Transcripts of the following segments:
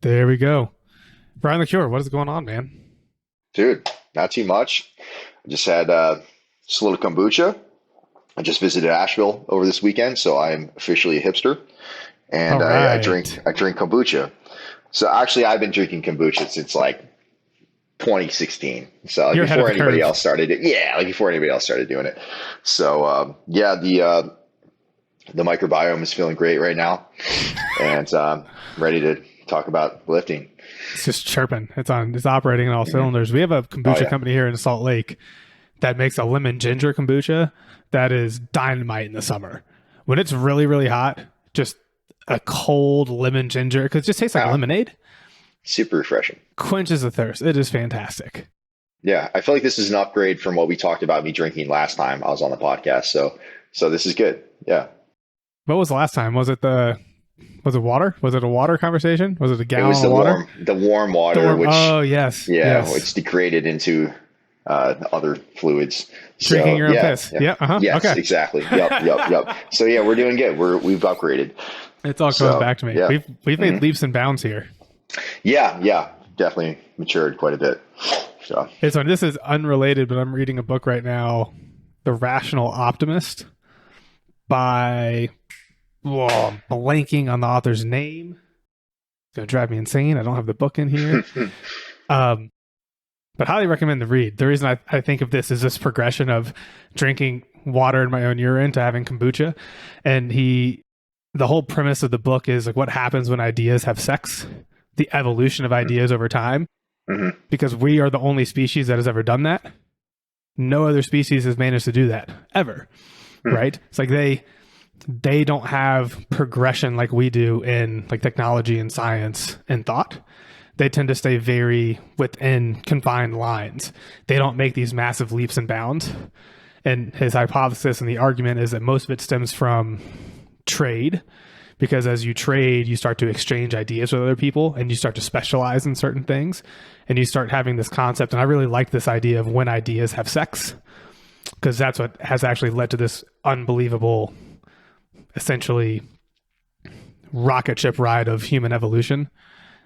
There we go. Brian the Cure, what is going on, man? Dude, not too much. I just had just a little kombucha. I just visited Asheville over this weekend, so I'm officially a hipster, All and I drink right. I drink kombucha. So actually, I've been drinking kombucha since like 2016. So like You're ahead of before the anybody curve. else started it. Yeah, like before anybody else started doing it. So yeah, the microbiome is feeling great right now, and ready to talk about lifting. It's just chirping. It's operating on all Hmm. cylinders. We have a Oh kombucha yeah. company here in Salt Lake that makes a lemon ginger kombucha that is dynamite in the summer. When it's really, really hot, just a cold lemon ginger, because it just tastes like Wow. lemonade, Super refreshing. quenches the thirst. It is fantastic. Yeah, I feel like this is an upgrade from what we talked about me drinking last time I was on the podcast. So this is good. Yeah. What was the last time? Was it water? Was it a water conversation? Was it a It was gallon of water? the warm The water, warm. Oh, which yes. yeah, Yes. which degraded into other fluids. Drinking So your own yeah, piss. yeah. Yeah. Uh huh. Yes, Okay. exactly. Yep. So yeah, we're doing good. We've upgraded. It's all coming So back to me. yeah. We've Hmm. made leaps and bounds here. Yeah, definitely matured quite a bit. So So this is unrelated, but I'm reading a book right now, The Rational Optimist by I'm blanking on the author's name. It's gonna drive me insane. I don't have the book in here. Um, but highly recommend the read. The reason I think of this is this progression of drinking water in my own urine to having kombucha. And the whole premise of the book is like what happens when ideas have sex, the evolution of ideas over time, hmm. because we are the only species that has ever done that. No other species has managed to do that ever, Hmm. right? It's like they don't have progression like we do in like technology and science and thought. They tend to stay very within confined lines. They don't make these massive leaps and bounds. And his hypothesis and the argument is that most of it stems from trade, because as you trade, you start to exchange ideas with other people and you start to specialize in certain things and you start having this concept. And I really like this idea of when ideas have sex, because that's what has actually led to this unbelievable, essentially, rocket ship ride of human evolution,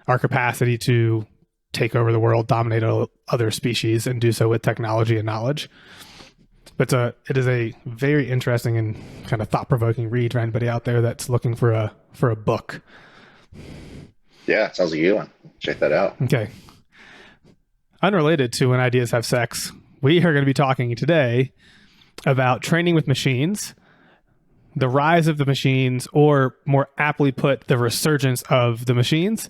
our capacity to take over the world, dominate other species, and do so with technology and knowledge. But it is a very interesting and kind of thought provoking read for anybody out there that's looking for a book. Yeah, sounds like a good one. Check that out. Okay, unrelated to when ideas have sex, we are going to be talking today about training with machines, the rise of the machines, or more aptly put, the resurgence of the machines.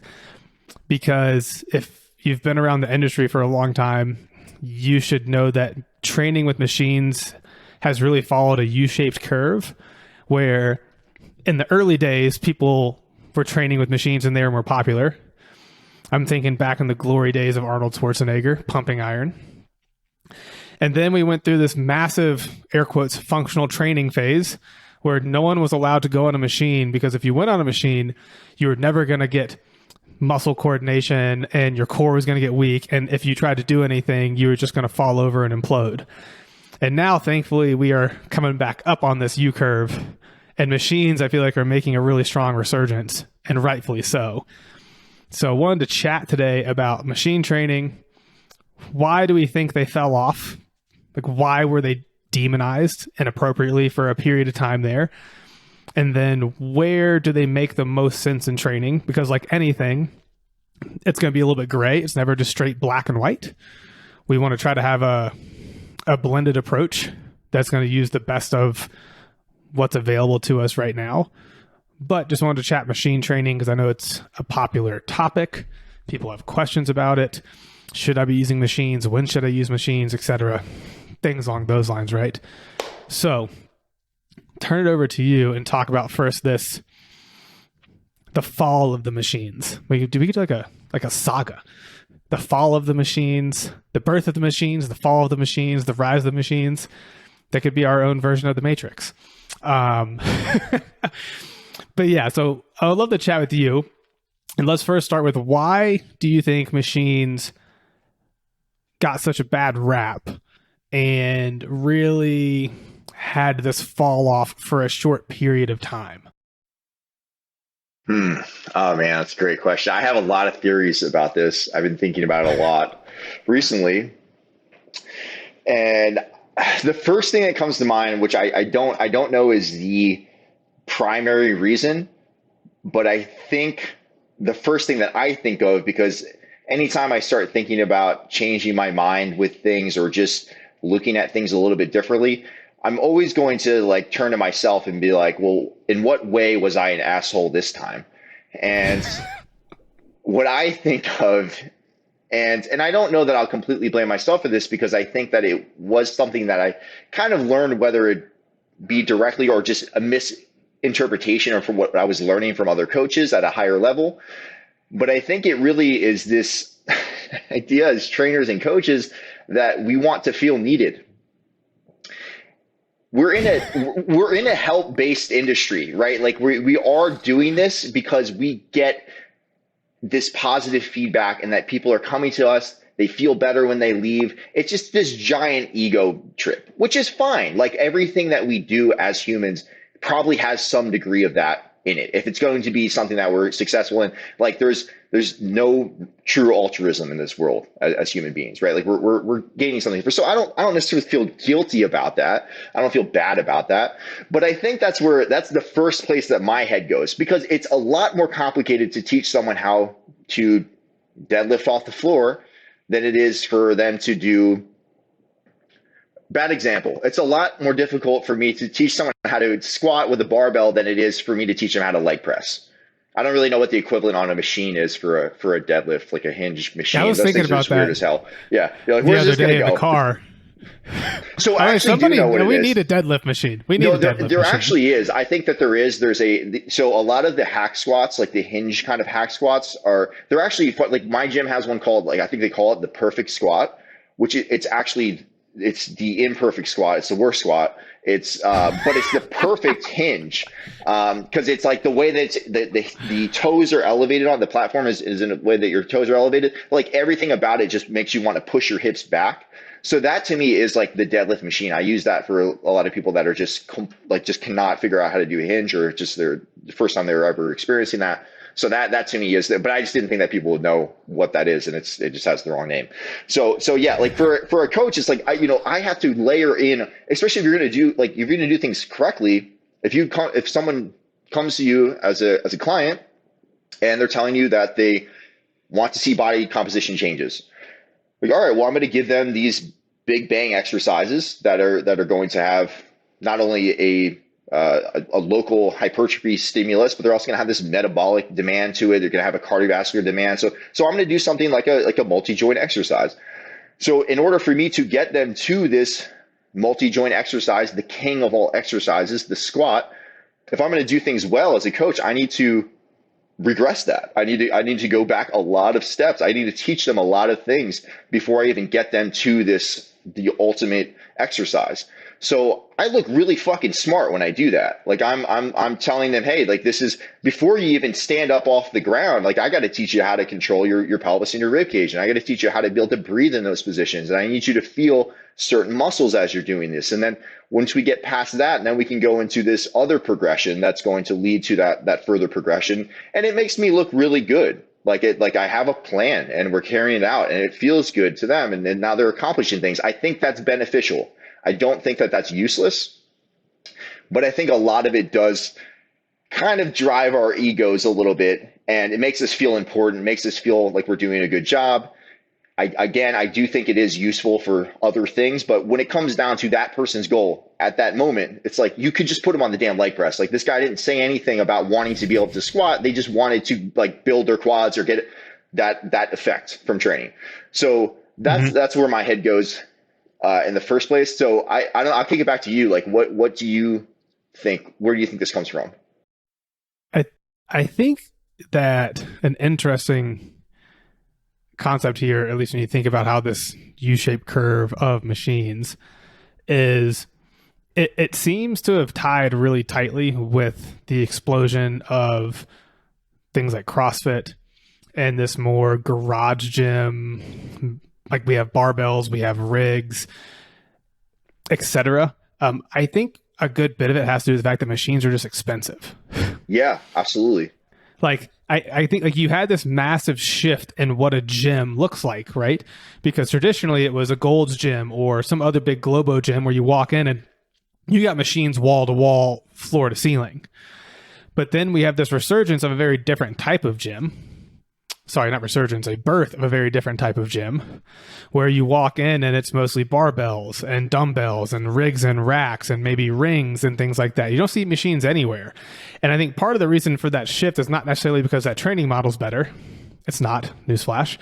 Because if you've been around the industry for a long time, you should know that training with machines has really followed a U-shaped curve where in the early days, people were training with machines and they were more popular. I'm thinking back in the glory days of Arnold Schwarzenegger pumping iron. And then we went through this massive, air quotes, functional training phase where no one was allowed to go on a machine, because if you went on a machine, you were never going to get muscle coordination and your core was going to get weak. And if you tried to do anything, you were just going to fall over and implode. And now, thankfully, we are coming back up on this U curve. And machines, I feel like, are making a really strong resurgence, and rightfully so. So I wanted to chat today about machine training. Why do we think they fell off? Like, why were they demonized inappropriately for a period of time there? And then where do they make the most sense in training? Because like anything, it's going to be a little bit gray. It's never just straight black and white. We want to try to have a blended approach that's going to use the best of what's available to us right now. But just wanted to chat machine training because I know it's a popular topic. People have questions about it. Should I be using machines? When should I use machines, etc.? Things along those lines, right? So turn it over to you and talk about first the fall of the machines. Do we get like a saga? The fall of the machines, the birth of the machines, the fall of the machines, the rise of the machines. That could be our own version of the Matrix. Um, but yeah, so I would love to chat with you. And let's first start with, why do you think machines got such a bad rap and really had this fall off for a short period of time? Hmm. Oh man, that's a great question. I have a lot of theories about this. I've been thinking about it a lot recently, and the first thing that comes to mind, which I don't know, is the primary reason, but I think the first thing that I think of, because anytime I start thinking about changing my mind with things or just looking at things a little bit differently, I'm always going to like turn to myself and be like, well, in what way was I an asshole this time? And what I think of, and I don't know that I'll completely blame myself for this, because I think that it was something that I kind of learned, whether it be directly or just a misinterpretation or from what I was learning from other coaches at a higher level. But I think it really is this idea as trainers and coaches that we want to feel needed. We're in a help based industry, right? Like we are doing this because we get this positive feedback and that people are coming to us. They feel better when they leave. It's just this giant ego trip, which is fine. Like everything that we do as humans probably has some degree of that in it. If it's going to be something that we're successful in, like there's no true altruism in this world as human beings, right? Like we're gaining something for. So I don't necessarily feel guilty about that. I don't feel bad about that. But I think that's the first place that my head goes, because it's a lot more complicated to teach someone how to deadlift off the floor than it is for them to do. Bad example. It's a lot more difficult for me to teach someone how to squat with a barbell than it is for me to teach them how to leg press. I don't really know what the equivalent on a machine is for a deadlift, like a hinge Yeah, I machine. was Those thinking things are about just weird that as hell. Yeah, you're like, the where's other this gonna day in the go? car. So I I'm like, actually do somebody, know what it we is. need a deadlift machine. We need No, a deadlift there machine. actually is. I think that there is. So a lot of the hack squats, like the hinge kind of hack squats, they're actually like my gym has one called, like I think they call it the perfect squat, which it's actually it's the imperfect squat. It's the worst squat. But it's the perfect hinge, because it's like the way that the toes are elevated on the platform is in a way that your toes are elevated. Like everything about it just makes you want to push your hips back. So that to me is like the deadlift machine. I use that for a lot of people that are just cannot figure out how to do a hinge, or just the first time they're ever experiencing that. So that to me is that, but I just didn't think that people would know what that is, and it just has the wrong name. So yeah, like for a coach, it's like I have to layer in, especially if you're gonna do like if you're gonna do things correctly. If someone comes to you as a client and they're telling you that they want to see body composition changes, like, all right, well, I'm going to give them these big bang exercises that are going to have not only a local hypertrophy stimulus, but they're also going to have this metabolic demand to it. They're going to have a cardiovascular demand. So I'm going to do something like a multi joint exercise. So in order for me to get them to this multi joint exercise, the king of all exercises, the squat, if I'm going to do things well as a coach, I need to regress that. I need to go back a lot of steps. I need to teach them a lot of things before I even get them to the ultimate exercise. So I look really fucking smart when I do that. Like I'm telling them, hey, like this is before you even stand up off the ground. Like I got to teach you how to control your pelvis and your rib cage, and I got to teach you how to be able to breathe in those positions. And I need you to feel certain muscles as you're doing this. And then once we get past that, then we can go into this other progression that's going to lead to that further progression. And it makes me look really good. Like I have a plan and we're carrying it out and it feels good to them. And then now they're accomplishing things. I think that's beneficial. I don't think that that's useless, but I think a lot of it does kind of drive our egos a little bit, and it makes us feel important, makes us feel like we're doing a good job. I do think it is useful for other things, but when it comes down to that person's goal at that moment, it's like you could just put them on the damn leg press. Like this guy didn't say anything about wanting to be able to squat. They just wanted to like build their quads or get that effect from training. So Mm-hmm. that's where my head goes in the first place. So I don't. I'll kick it back to you. Like what do you think? Where do you think this comes from? I I think that an interesting concept here, at least when you think about how this U-shaped curve of machines is, it seems to have tied really tightly with the explosion of things like CrossFit and this more garage gym, like we have barbells, we have rigs, etc. I think a good bit of it has to do with the fact that machines are just expensive. Yeah, absolutely. Like, I think like you had this massive shift in what a gym looks like, right? Because traditionally it was a Gold's Gym or some other big Globo gym where you walk in and you got machines wall to wall, floor to ceiling. But then we have this resurgence of a very different type of gym. Sorry, not resurgence, a birth of a very different type of gym where you walk in and it's mostly barbells and dumbbells and rigs and racks and maybe rings and things like that. You don't see machines anywhere. And I think part of the reason for that shift is not necessarily because that training model's better. It's not, newsflash,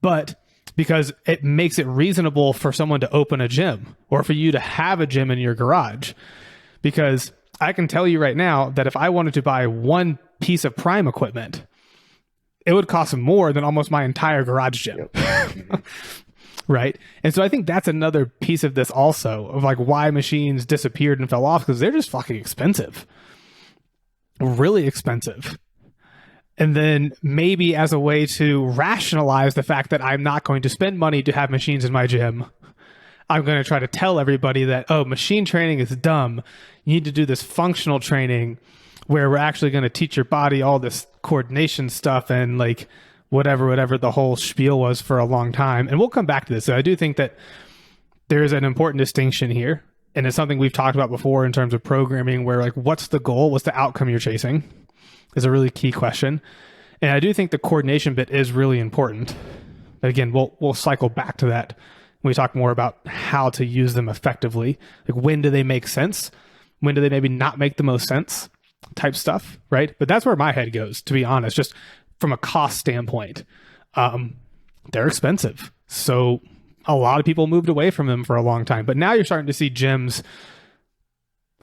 but because it makes it reasonable for someone to open a gym or for you to have a gym in your garage. Because I can tell you right now that if I wanted to buy one piece of prime equipment, it would cost more than almost my entire garage gym. Yep. Right. And so I think that's another piece of this also, of like why machines disappeared and fell off, because they're just fucking expensive. Really expensive. And then maybe as a way to rationalize the fact that I'm not going to spend money to have machines in my gym, I'm going to try to tell everybody that, oh, machine training is dumb. You need to do this functional training where we're actually going to teach your body all this coordination stuff and like whatever the whole spiel was for a long time. And we'll come back to this. So I do think that there's an important distinction here. And it's something we've talked about before in terms of programming, where like, what's the goal? What's the outcome you're chasing is a really key question. And I do think the coordination bit is really important. But again, we'll cycle back to that when we talk more about how to use them effectively. Like, when do they make sense? When do they maybe not make the most sense? Type stuff, right? But that's where my head goes, to be honest, just from a cost standpoint. They're expensive. So a lot of people moved away from them for a long time. But now you're starting to see gyms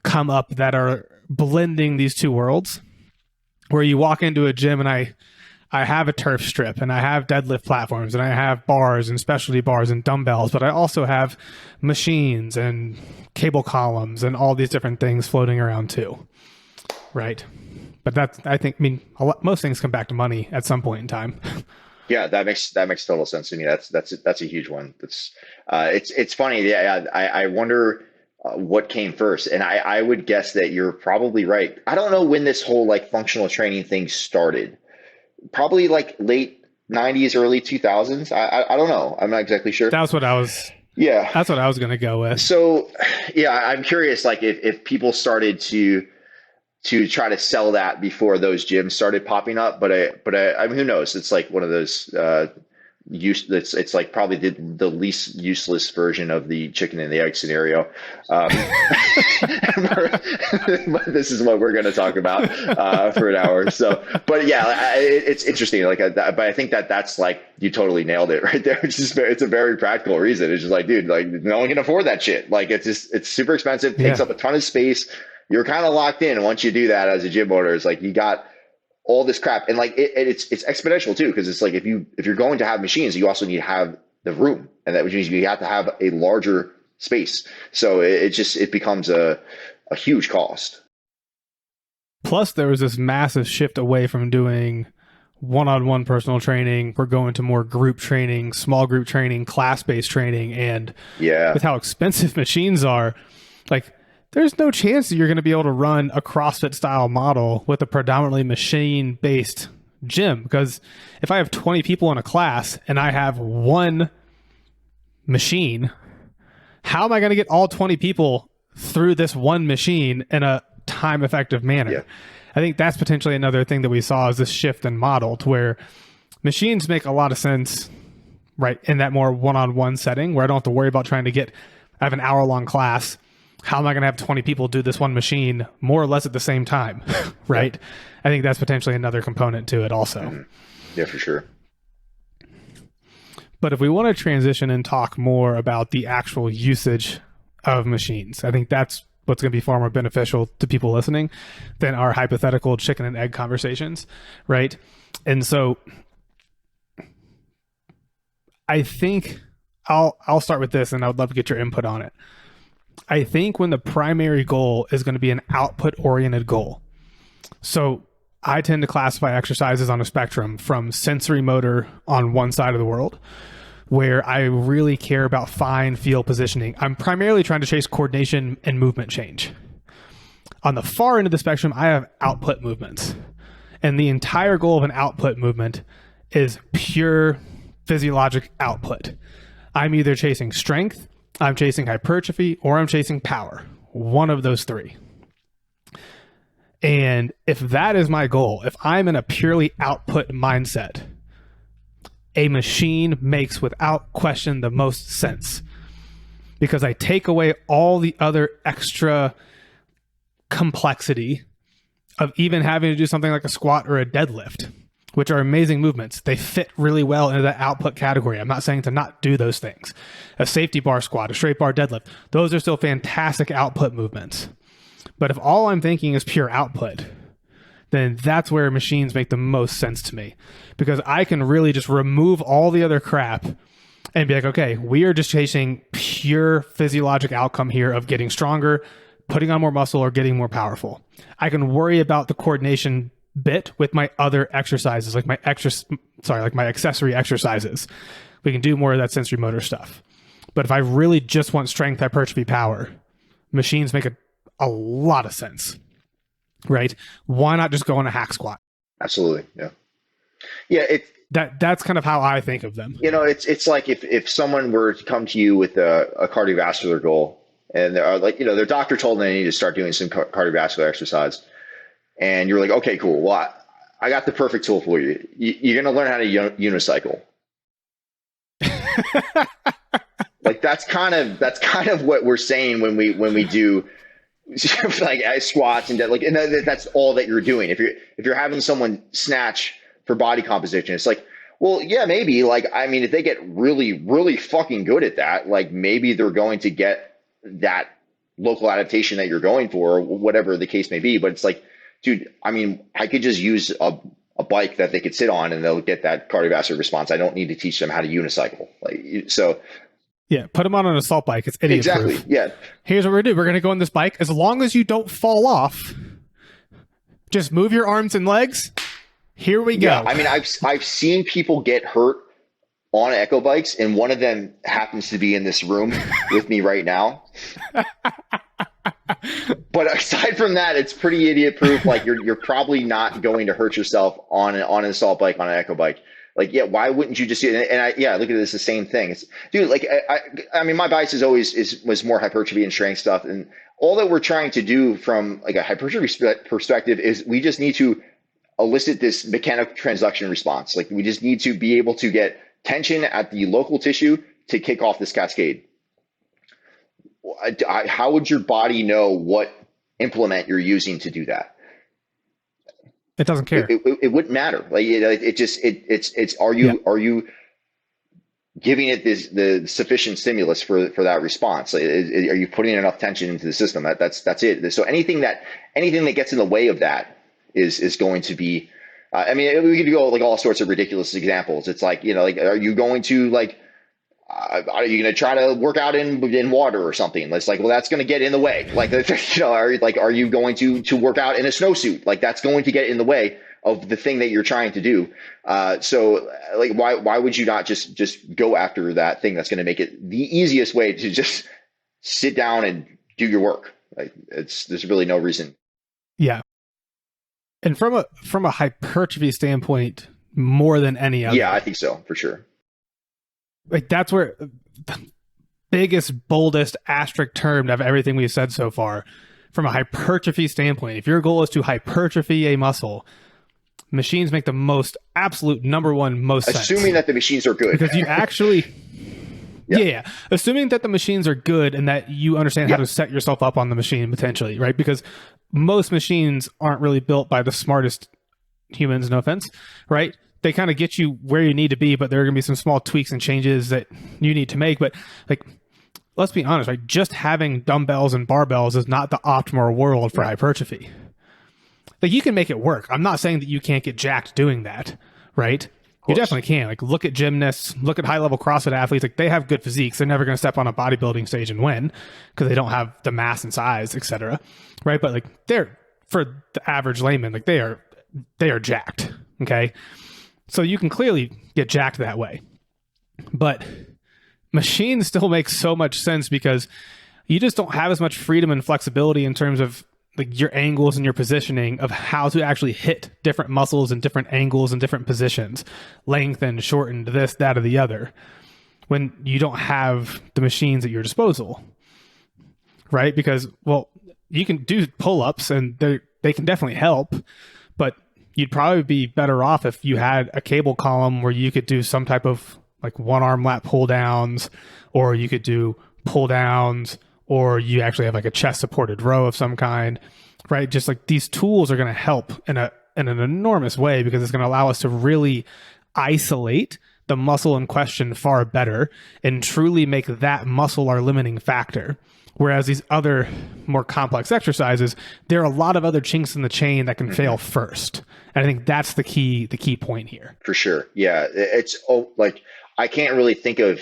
come up that are blending these two worlds, where you walk into a gym and I have a turf strip and I have deadlift platforms and I have bars and specialty bars and dumbbells, but I also have machines and cable columns and all these different things floating around too. Right. But that's, I think, most things come back to money at some point in time. Yeah, that makes total sense to me. That's a huge one. It's funny. Yeah, I wonder what came first, and I would guess that you're probably right. I don't know when this whole like functional training thing started. Probably like late 90s, early 2000s. I don't know. I'm not exactly sure. That's what I was. Yeah, that's what I was going to go with. So, yeah, I'm curious, like if people started to try to sell that before those gyms started popping up, but I mean, who knows? It's like one of those it's like probably the least useless version of the chicken and the egg scenario. But this is what we're going to talk about for an hour. So, but yeah, it's interesting. Like, but I think that's like, you totally nailed it right there. It's a very practical reason. It's just like, dude, like no one can afford that shit. Like, it's super expensive, takes up a ton of space. You're kind of locked in. And once you do that as a gym owner, it's like you got all this crap, and like it's exponential too, because it's like if you're going to have machines, you also need to have the room, and that means you have to have a larger space. So it becomes a huge cost. Plus, there was this massive shift away from doing one-on-one personal training. We're going to more group training, small group training, class-based training, and with how expensive machines are, like, there's no chance that you're going to be able to run a CrossFit style model with a predominantly machine based gym. Because if I have 20 people in a class and I have one machine, how am I going to get all 20 people through this one machine in a time effective manner? Yeah. I think that's potentially another thing that we saw, is this shift in model to where machines make a lot of sense, right, in that more one-on-one setting where I don't have to worry about I have an hour-long class. How am I going to have 20 people do this one machine more or less at the same time? Right. Yeah. I think that's potentially another component to it also. Mm-hmm. Yeah, for sure. But if we want to transition and talk more about the actual usage of machines, I think that's what's going to be far more beneficial to people listening than our hypothetical chicken and egg conversations. Right. And so I think I'll start with this, and I would love to get your input on it. I think when the primary goal is going to be an output-oriented goal. So I tend to classify exercises on a spectrum from sensory motor on one side of the world, where I really care about fine feel positioning. I'm primarily trying to chase coordination and movement change. On the far end of the spectrum, I have output movements. And the entire goal of an output movement is pure physiologic output. I'm either chasing strength, I'm chasing hypertrophy, or I'm chasing power. One of those three. And if that is my goal, if I'm in a purely output mindset, a machine makes without question the most sense, because I take away all the other extra complexity of even having to do something like a squat or a deadlift, which are amazing movements. They fit really well into that output category. I'm not saying to not do those things. A safety bar squat, a straight bar deadlift, those are still fantastic output movements. But if all I'm thinking is pure output, then that's where machines make the most sense to me, because I can really just remove all the other crap and be like, okay, we are just chasing pure physiologic outcome here of getting stronger, putting on more muscle, or getting more powerful. I can worry about the coordination bit with my other exercises, like my accessory exercises. We can do more of that sensory motor stuff. But if I really just want strength, hypertrophy, power, machines make a lot of sense, right? Why not just go on a hack squat? Absolutely. Yeah. Yeah. That's kind of how I think of them. It's like if someone were to come to you with a cardiovascular goal, and they're like, their doctor told them they need to start doing some cardiovascular exercise. And you're like, okay, cool. Well, I got the perfect tool for you. You're going to learn how to unicycle. Like that's kind of what we're saying when we do like squats and that's all that you're doing. If you're having someone snatch for body composition, it's like, well, yeah, maybe, like, I mean, if they get really, really fucking good at that, like maybe they're going to get that local adaptation that you're going for, or whatever the case may be. But it's like, dude, I mean, I could just use a bike that they could sit on and they'll get that cardiovascular response. I don't need to teach them how to unicycle. Yeah, put them on an assault bike. It's idiot proof. Exactly. Yeah. Here's what we're gonna do. We're gonna go on this bike. As long as you don't fall off, just move your arms and legs. Here we go. Yeah, I mean, I've seen people get hurt on echo bikes, and one of them happens to be in this room with me right now. But aside from that, it's pretty idiot proof. Like you're probably not going to hurt yourself on an assault bike, on an echo bike. Like, yeah, why wouldn't you just do it? And I look at this the same thing. It's, dude, like I mean, my bias was more hypertrophy and strength stuff, and all that we're trying to do from like a hypertrophy perspective is we just need to elicit this mechanical transduction response. Like we just need to be able to get tension at the local tissue to kick off this cascade. How would your body know what implement you're using to do that? It doesn't care. It wouldn't matter. Like are you giving it the sufficient stimulus for that response? Are you putting enough tension into the system? That's it. So anything that gets in the way of that is going to be. I mean, we could go like all sorts of ridiculous examples. It's like, like, are you going to are you going to try to work out in water or something? It's like, well, that's going to get in the way. Like, are you going to work out in a snowsuit? Like, that's going to get in the way of the thing that you're trying to do. So like, why would you not just go after that thing that's going to make it the easiest way to just sit down and do your work? Like, there's really no reason. Yeah. And from a hypertrophy standpoint, more than any other. Yeah, I think so, for sure. Like that's where the biggest, boldest asterisk term of everything we've said so far, from a hypertrophy standpoint, if your goal is to hypertrophy a muscle, machines make the most absolute number one most sense. Assuming that the machines are good. Because you actually... Yeah. Assuming that the machines are good and that you understand how to set yourself up on the machine potentially, right? Because most machines aren't really built by the smartest humans, no offense, right? They kind of get you where you need to be, but there are going to be some small tweaks and changes that you need to make. But like, let's be honest, right? Just having dumbbells and barbells is not the optimal world for hypertrophy. Like, you can make it work. I'm not saying that you can't get jacked doing that, right? You definitely can. Like, look at gymnasts, look at high-level CrossFit athletes. Like, they have good physiques. They're never going to step on a bodybuilding stage and win because they don't have the mass and size, et cetera, right? But like, they're, for the average layman, like they are jacked, okay? So you can clearly get jacked that way. But machines still make so much sense because you just don't have as much freedom and flexibility in terms of like your angles and your positioning of how to actually hit different muscles and different angles and different positions, lengthened, shortened, this, that, or the other, when you don't have the machines at your disposal, right? Because, well, you can do pull-ups and they can definitely help, but you'd probably be better off if you had a cable column where you could do some type of like one arm lat pull downs, or you could do pull downs, or you actually have like a chest supported row of some kind, right? Just like these tools are going to help in an enormous way, because it's going to allow us to really isolate the muscle in question far better and truly make that muscle our limiting factor. Whereas these other more complex exercises, there are a lot of other chinks in the chain that can fail first. And I think that's the key point here. For sure. Yeah. It's like, I can't really think of,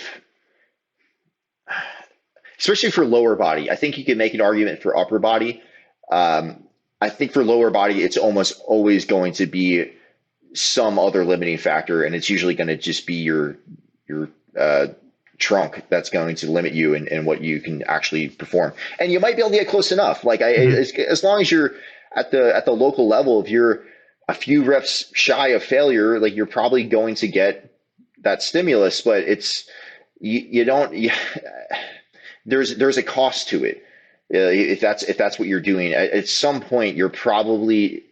especially for lower body. I think you can make an argument for upper body. I think for lower body, it's almost always going to be some other limiting factor. And it's usually going to just be your trunk that's going to limit you in what you can actually perform. And you might be able to get close enough. Like as long as you're at the local level, if you're a few reps shy of failure, like you're probably going to get that stimulus, but it's, there's a cost to it. If that's what you're doing, at some point, you're probably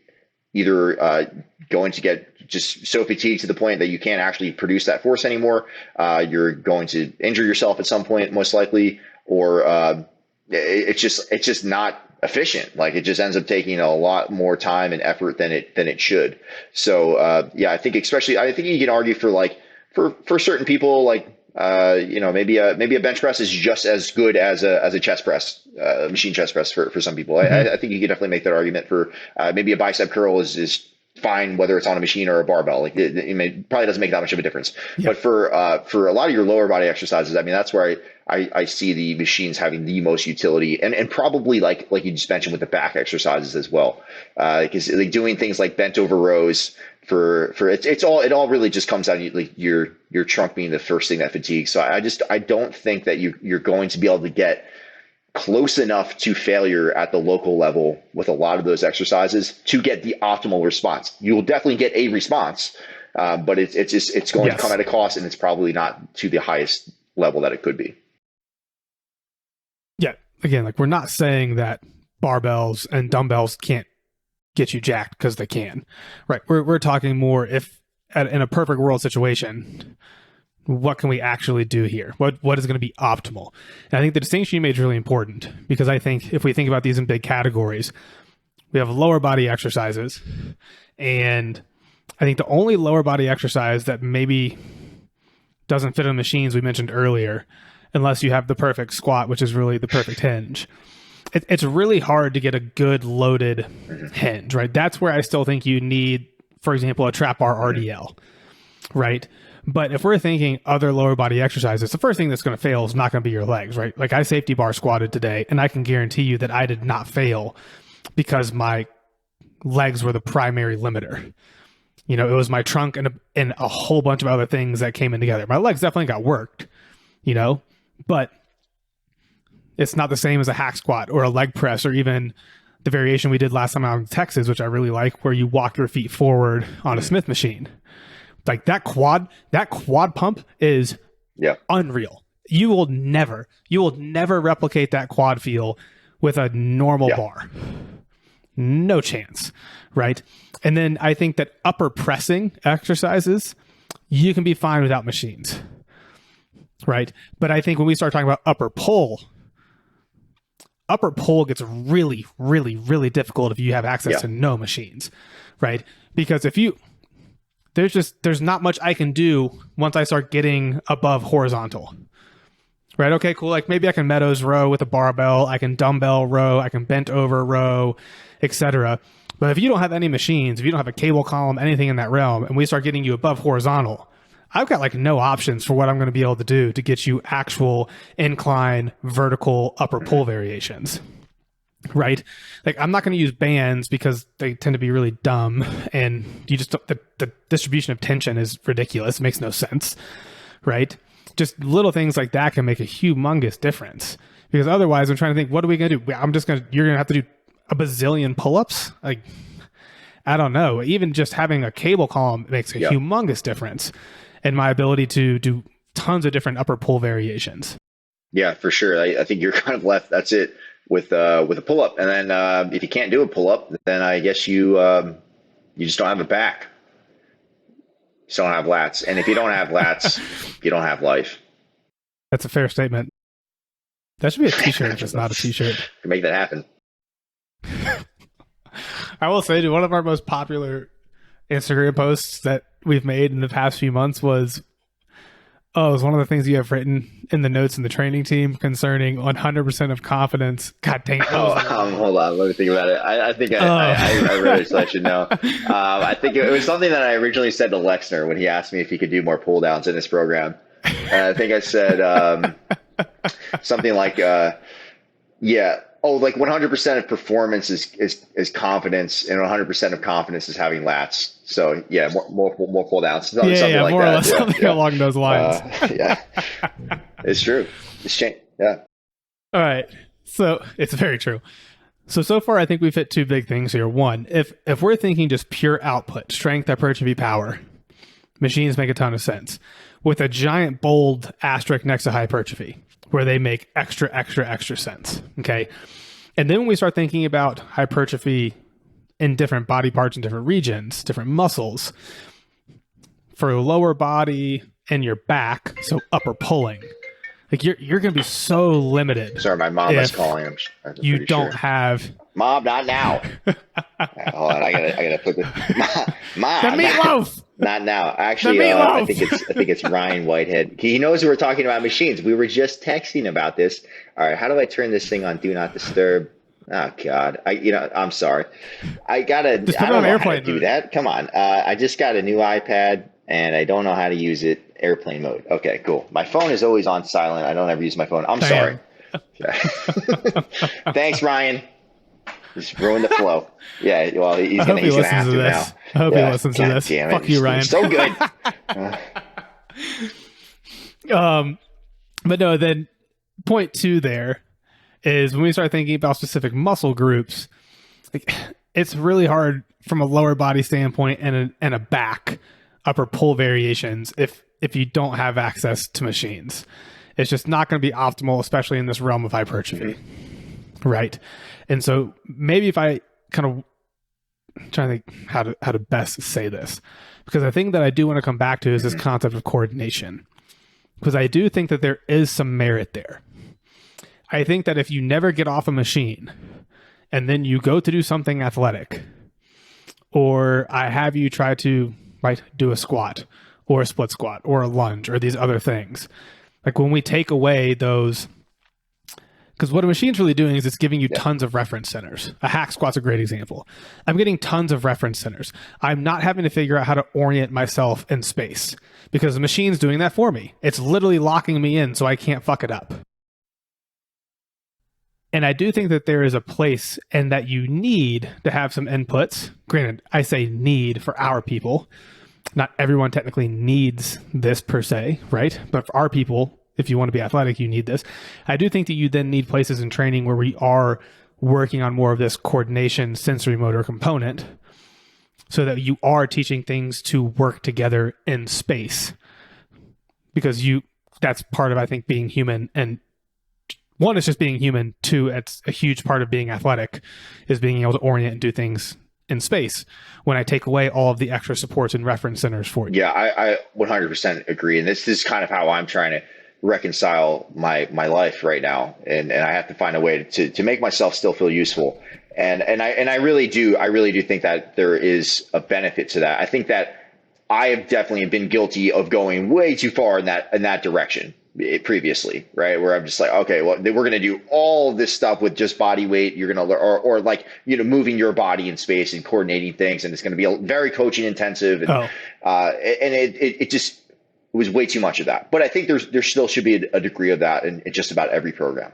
either going to get just so fatigued to the point that you can't actually produce that force anymore. You're going to injure yourself at some point, most likely, or it's just not efficient. Like it just ends up taking a lot more time and effort than it should. So yeah, I think you can argue for like for certain people, like maybe a bench press is just as good as a chest press, machine chest press for some people. I think you can definitely make that argument for maybe a bicep curl is fine, whether it's on a machine or a barbell. Like it probably doesn't make that much of a difference. Yeah. But for a lot of your lower body exercises, I mean, that's where I see the machines having the most utility, and probably like you just mentioned with the back exercises as well, because like doing things like bent over rows for it all really just comes down to like your trunk being the first thing that fatigues. So I don't think that you're going to be able to get close enough to failure at the local level with a lot of those exercises to get the optimal response. You will definitely get a response, but it's going to come at a cost, and it's probably not to the highest level that it could be. Yeah. Again, like we're not saying that barbells and dumbbells can't get you jacked, because they can, right? We're talking more if in a perfect world situation, what can we actually do here? What is going to be optimal? And I think the distinction you made is really important, because I think if we think about these in big categories, we have lower body exercises, and I think the only lower body exercise that maybe doesn't fit on machines we mentioned earlier, unless you have the perfect squat, which is really the perfect hinge. It's really hard to get a good loaded hinge, right? That's where I still think you need, for example, a trap bar RDL, right? But if we're thinking other lower body exercises, the first thing that's going to fail is not going to be your legs, right? Like I safety bar squatted today, and I can guarantee you that I did not fail because my legs were the primary limiter. It was my trunk and a whole bunch of other things that came in together. My legs definitely got worked, but it's not the same as a hack squat or a leg press, or even the variation we did last time out in Texas, which I really like, where you walk your feet forward on a Smith machine. Like that quad pump is unreal. You will never replicate that quad feel with a normal bar. No chance, right? And then I think that upper pressing exercises, you can be fine without machines, right? But I think when we start talking about upper pull gets really, really, really difficult if you have access to no machines, right? Because there's not much I can do once I start getting above horizontal, right? Okay, cool. Like maybe I can Meadows row with a barbell, I can dumbbell row, I can bent over row, etc. But if you don't have any machines, if you don't have a cable column, anything in that realm, and we start getting you above horizontal, I've got like no options for what I'm going to be able to do to get you actual incline, vertical, upper pull variations, right? Like I'm not going to use bands because they tend to be really dumb, and the distribution of tension is ridiculous. It makes no sense, right? Just little things like that can make a humongous difference, because otherwise I'm trying to think, what are we going to do? You're going to have to do a bazillion pull-ups. Like, I don't know. Even just having a cable column makes a humongous difference in my ability to do tons of different upper pull variations. Yeah, for sure. I think you're kind of left. That's it with a pull up, and then if you can't do a pull up, then I guess you just don't have a back. You just don't have lats, and if you don't have lats, you don't have life. That's a fair statement. That should be a T-shirt if it's not a T-shirt. Can make that happen. I will say, one of our most popular Instagram posts that we've made in the past few months was one of the things you have written in the notes in the training team concerning 100% of confidence. God dang it. Hold on. Let me think about it. I think I read it, so I should know. I think it was something that I originally said to Lexner when he asked me if he could do more pull downs in this program. And I think I said something like, like 100% of performance is confidence, and 100% of confidence is having lats. So yeah, more pull downs. Something like more that. Or less something along those lines. It's true. It's changed. Yeah. All right. So it's very true. So far, I think we've hit two big things here. One, if we're thinking just pure output, strength, hypertrophy, power, machines make a ton of sense. With a giant bold asterisk next to hypertrophy, where they make extra sense. Okay. And then when we start thinking about hypertrophy in different body parts and different regions, different muscles, for lower body and your back, so upper pulling, like you're going to be so limited. Sorry, my mom is calling. You don't have Mom, not now. Hold on, I gotta put this. Mom, the meatloaf. Not now. Actually, I think it's Ryan Whitehead. He knows we're talking about machines. We were just texting about this. All right, how do I turn this thing on Do Not Disturb? Oh God, I'm sorry. I don't know how to do that. Come on, I just got a new iPad and I don't know how to use it. Airplane mode. Okay, cool. My phone is always on silent. I don't ever use my phone. I'm sorry. Thanks, Ryan. Just ruined the flow. Yeah, well, he's gonna have to now. I hope he listens to this. Damn it. Fuck you, Ryan. So good. But no, then point two there is when we start thinking about specific muscle groups, like, it's really hard from a lower body standpoint and a back upper pull variations if you don't have access to machines. It's just not going to be optimal, especially in this realm of hypertrophy. Right. And so maybe if I kind of trying to think how to best say this, because I think that I do want to come back to is this concept of coordination, because I do think that there is some merit there. I think that if you never get off a machine and then you go to do something athletic, or I have you try to do a squat or a split squat or a lunge or these other things, like when we take away those, because what a machine's really doing is it's giving you tons of reference centers. A hack squat's a great example. I'm getting tons of reference centers. I'm not having to figure out how to orient myself in space because the machine's doing that for me. It's literally locking me in so I can't fuck it up. And I do think that there is a place and that you need to have some inputs. Granted, I say need for our people. Not everyone technically needs this per se, right? But for our people, if you want to be athletic, you need this. I do think that you then need places in training where we are working on more of this coordination, sensory motor component, so that you are teaching things to work together in space. Because that's part of, I think, being human. And one, it's just being human. Two, it's a huge part of being athletic is being able to orient and do things in space when I take away all of the extra supports and reference centers for you. Yeah, I 100% agree. And this is kind of how I'm trying to reconcile my life right now. And I have to find a way to make myself still feel useful. And I really do think that there is a benefit to that. I think that I have definitely been guilty of going way too far in that direction previously, right? Where I'm just like, okay, well, we're going to do all this stuff with just body weight. You're going to, or like, moving your body in space and coordinating things. And it's going to be very coaching intensive. And, it just was way too much of that. But I think there still should be a degree of that in just about every program.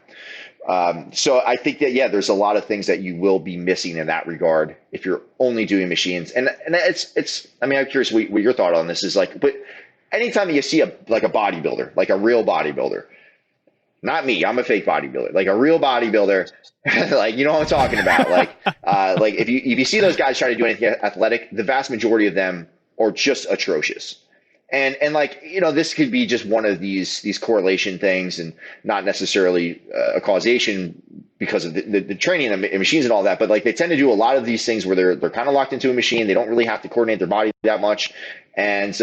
So I think that, there's a lot of things that you will be missing in that regard if you're only doing machines. And it's, I mean, I'm curious what your thought on this is like, but anytime you see a bodybuilder, like a real bodybuilder, Not me. I'm a fake bodybuilder, like a real bodybuilder. Like, you know what I'm talking about? Like if you see those guys try to do anything athletic, the vast majority of them are just atrocious. And like, you know, this could be just one of these correlation things and not necessarily a causation because of the training and machines and all that. But like, they tend to do a lot of these things where they're kind of locked into a machine. They don't really have to coordinate their body that much. And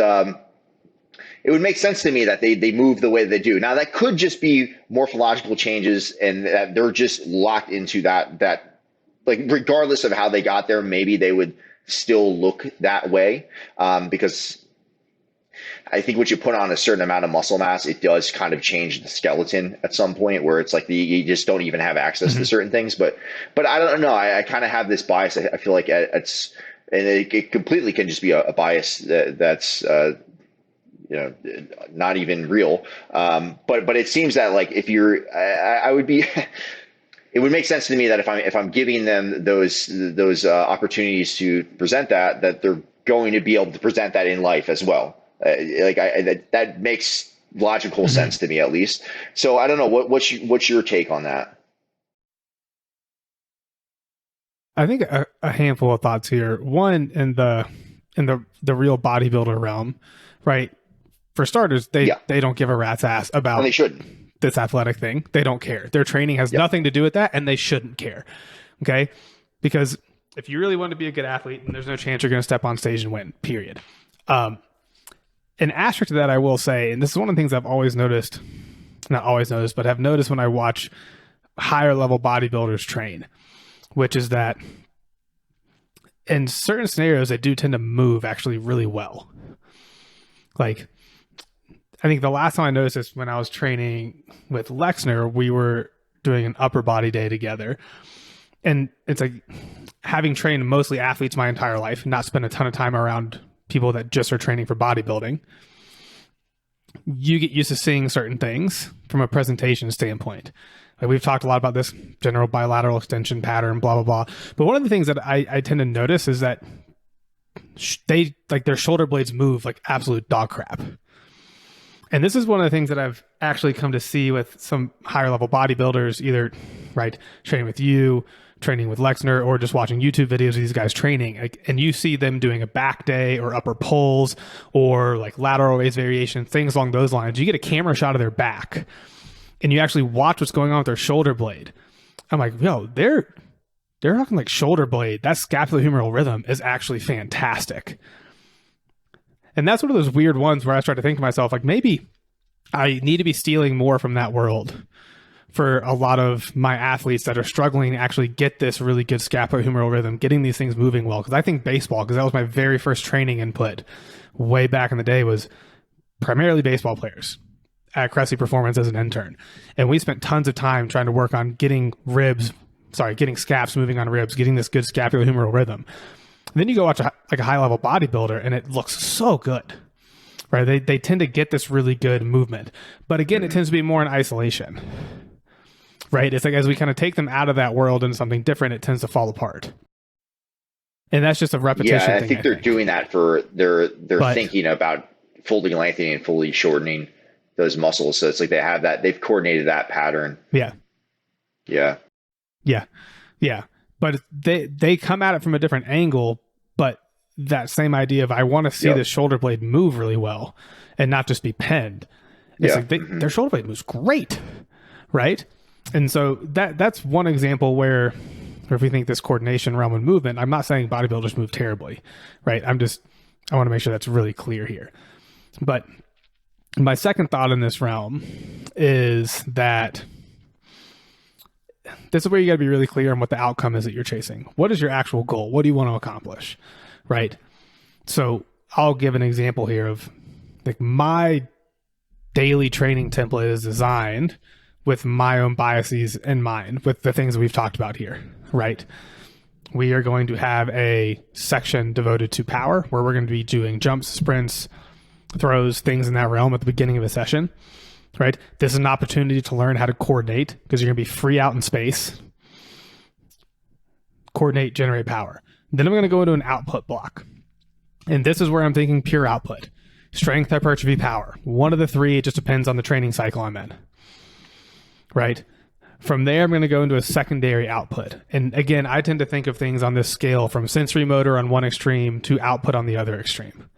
it would make sense to me that they move the way they do. Now, that could just be morphological changes and that they're just locked into that like, regardless of how they got there, maybe they would still look that way, because I think once you put on a certain amount of muscle mass, it does kind of change the skeleton at some point where it's like you just don't even have access to certain things. But I don't know. I kind of have this bias. I feel like it's, and it completely can just be a bias that's you know, not even real. But it seems that like if you're, I would be, it would make sense to me that if I'm giving them those opportunities to present that they're going to be able to present that in life as well. That makes logical sense to me, at least. So I don't know what's your take on that? I think a handful of thoughts here. One, in the real bodybuilder realm, right? For starters, they don't give a rat's ass about, and they shouldn't, this athletic thing. They don't care. Their training has nothing to do with that, and they shouldn't care. Okay? Because if you really want to be a good athlete, then there's no chance you're going to step on stage and win, period. An asterisk to that, I will say, and this is one of the things I've always noticed, not always noticed, but have noticed when I watch higher level bodybuilders train, which is that in certain scenarios, they do tend to move actually really well. Like, I think the last time I noticed this when I was training with Lexner, we were doing an upper body day together. And it's like, having trained mostly athletes my entire life, not spent a ton of time around people that just are training for bodybuilding, you get used to seeing certain things from a presentation standpoint. Like, we've talked a lot about this general bilateral extension pattern, blah, blah, blah. But one of the things that I tend to notice is that they, like, their shoulder blades move like absolute dog crap. And this is one of the things that I've actually come to see with some higher level bodybuilders, either training with you, training with Lexner, or just watching YouTube videos of these guys training. And you see them doing a back day or upper pulls or like lateral raise variation, things along those lines. You get a camera shot of their back and you actually watch what's going on with their shoulder blade. I'm like, yo, they're talking like shoulder blade. That scapulohumeral rhythm is actually fantastic. And that's one of those weird ones where I start to think to myself, like, maybe I need to be stealing more from that world for a lot of my athletes that are struggling to actually get this really good scapulohumeral rhythm, getting these things moving well. Because I think baseball, because that was my very first training input way back in the day, was primarily baseball players at Cressy Performance as an intern. And we spent tons of time trying to work on getting scaps moving on ribs, getting this good scapulohumeral rhythm. And then you go watch a high-level bodybuilder, and it looks so good, right? They tend to get this really good movement. But again, it tends to be more in isolation, right? It's like as we kind of take them out of that world into something different, it tends to fall apart. And that's just a repetition thing. I think they're doing that for they're thinking about fully lengthening and fully shortening those muscles. So it's like they have that, they've coordinated that pattern. Yeah. But they come at it from a different angle, but that same idea of I want to see this shoulder blade move really well and not just be pinned. It's like their shoulder blade moves great, right? And so that's one example where if we think this coordination realm and movement, I'm not saying bodybuilders move terribly, right? I want to make sure that's really clear here. But my second thought in this realm is that this is where you got to be really clear on what the outcome is that you're chasing. What is your actual goal? What do you want to accomplish? Right? So I'll give an example here of like my daily training template is designed with my own biases in mind, with the things that we've talked about here, right? We are going to have a section devoted to power where we're going to be doing jumps, sprints, throws, things in that realm at the beginning of a session. Right? This is an opportunity to learn how to coordinate because you're going to be free out in space. Coordinate, generate power. Then I'm going to go into an output block. And this is where I'm thinking pure output. Strength, hypertrophy, power. One of the three, it just depends on the training cycle I'm in. right? From there, I'm going to go into a secondary output. And again, I tend to think of things on this scale from sensory motor on one extreme to output on the other extreme.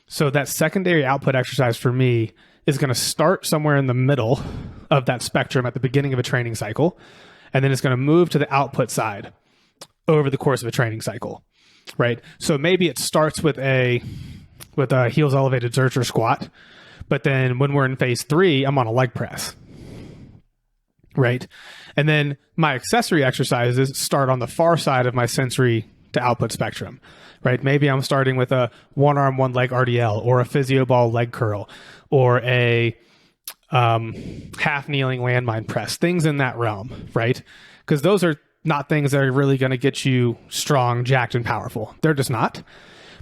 So that secondary output exercise for me is going to start somewhere in the middle of that spectrum at the beginning of a training cycle. And then it's going to move to the output side over the course of a training cycle, right? So maybe it starts with a heels elevated Zercher squat, but then when we're in phase 3, I'm on a leg press, right? And then my accessory exercises start on the far side of my sensory to output spectrum, right? Maybe I'm starting with a one arm, one leg RDL or a physio ball leg curl or a half kneeling landmine press, things in that realm, right? Because those are not things that are really going to get you strong, jacked, and powerful. They're just not.